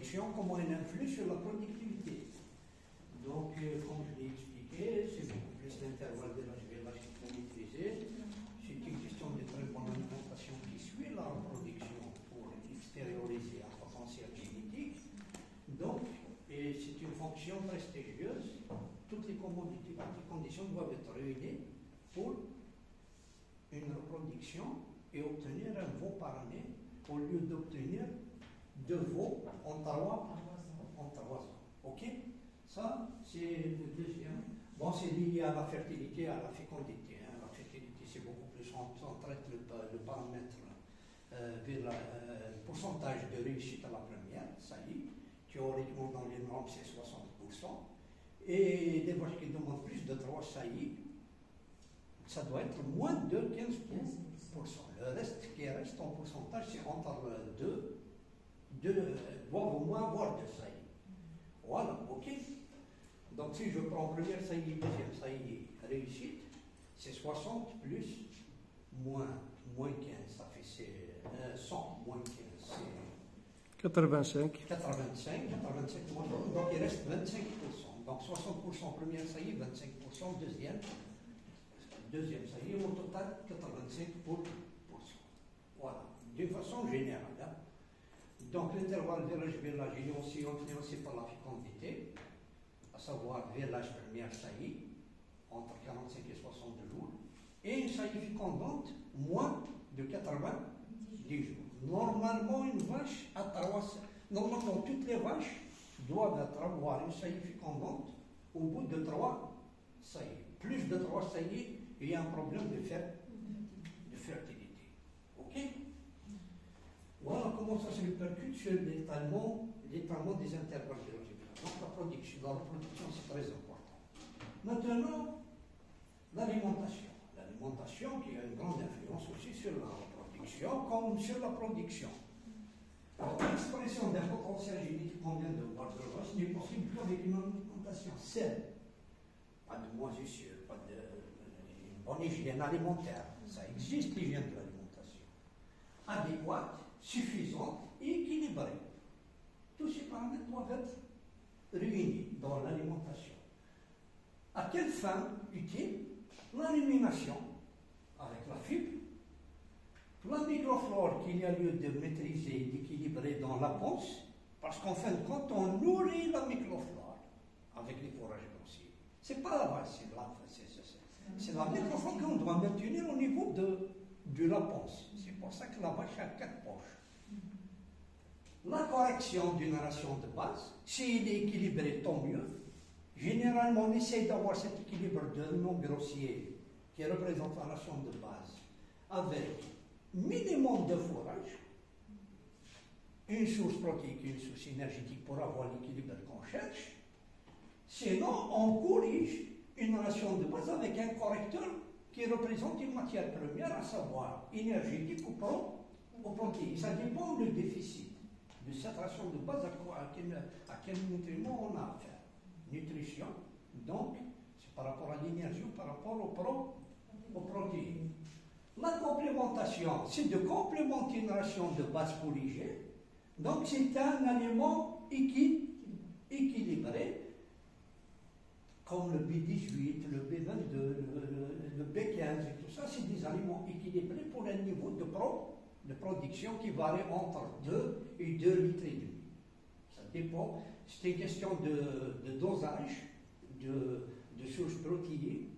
reproduction, comment elle influe sur la productivité. Donc, comme je l'ai expliqué, c'est beaucoup plus l'intervalle de l'âge qu'il faut maîtriser. C'est une question de très bonne alimentation qui suit la reproduction pour extérioriser un potentiel génétique. Donc, et c'est une fonction prestigieuse. Toutes les commodités, toutes les conditions doivent être réunies pour une reproduction et obtenir un veau par année au lieu d'obtenir 2 veaux en 3 ans. Ok? Ça, c'est le deuxième. Bon, c'est lié à la fertilité, à la fécondité. Hein. La fertilité, c'est beaucoup plus. On traite le paramètre vers le pourcentage de réussite à la première, ça y est. Théoriquement, dans les normes, c'est 60%. Et des vaches qui demandent plus de 3, ça y est, ça doit être moins de 15%. Le reste qui reste en pourcentage, c'est entre 2, doivent au moins avoir 2, ça y est. Voilà, ok. Donc si je prends première saillie, deuxième saillie, réussite, c'est 60 plus moins 15, ça fait 100 moins 15, c'est 85. 85, donc il reste 25%. Donc 60% première saillie, 25% deuxième saillie, au total 85%. Voilà, d'une façon générale. Hein. Donc l'intervalle village il est aussi influencé par la fécondité, à savoir village première saillie, entre 45 et 62 jours, et une saillie fécondante moins de 90 jours. Normalement, une vache à 3, normalement toutes les vaches doivent avoir une saillie fécondante au bout de 3 saillies. Plus de 3 saillies, il y a un problème de fertilité. Ok? Voilà comment ça se répercute sur l'étalement des intervalles de l'ogive. Donc la reproduction, c'est très important. Maintenant, l'alimentation. L'alimentation qui a une grande influence aussi sur la reproduction comme sur la production. L'expression d'un potentiel génétique qu'on vient de voir de l'os n'est possible qu'avec une alimentation saine. Pas de moisissure, pas une bonne hygiène alimentaire. Ça existe l'hygiène de l'alimentation. Adéquate, suffisante et équilibrée. Tous ces paramètres doivent être réunis dans l'alimentation. À quelle fin utile? L'élimination avec la fibre, la microflore qu'il y a lieu de maîtriser et d'équilibrer dans la ponce, parce qu'en fin de compte, on nourrit la microflore avec les fourrages grossiers. C'est pas la vache, c'est la microflore qu'on doit maintenir au niveau de la ponce. C'est pour ça que la vache a 4 poches. La correction d'une ration de base, s'il est équilibré, tant mieux. Généralement, on essaye d'avoir cet équilibre de non grossier qui représente la ration de base avec minimum de fourrage, une source protéique, une source énergétique pour avoir l'équilibre qu'on cherche. Sinon, on corrige une ration de base avec un correcteur qui représente une matière première, à savoir énergétique ou protéique. Ça dépend du déficit de cette ration de base, à quel nutriment on a affaire. Nutrition, donc, c'est par rapport à l'énergie ou par rapport aux protéines. La complémentation, c'est de complémenter une ration de base corrigée. Donc, c'est un aliment équilibré, comme le B18, le B22, le B15 et tout ça, c'est des aliments équilibrés pour un niveau de production qui varie entre 2 et 2 litres et demi. Ça dépend, c'est une question de dosage, de sources protéiques,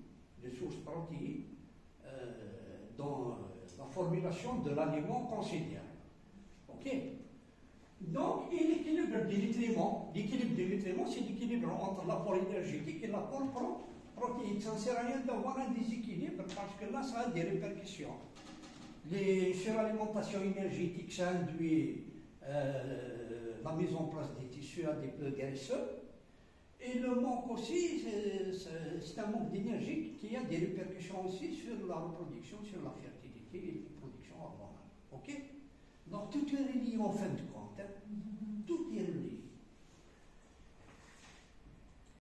dans la formulation de l'aliment considéré. Ok? Donc, et l'équilibre des nutriments, c'est l'équilibre entre l'apport énergétique et l'apport protéique. Ça ne sert à rien d'avoir un déséquilibre parce que là, ça a des répercussions. Sur l'alimentation énergétique, ça induit la mise en place des tissus adipeux graisseux. Et le manque aussi, c'est un manque d'énergie qui a des répercussions aussi sur la reproduction, sur la fertilité et la production hormonale. Ok? Donc tout est relié en fin de compte. Hein? Tout est relié.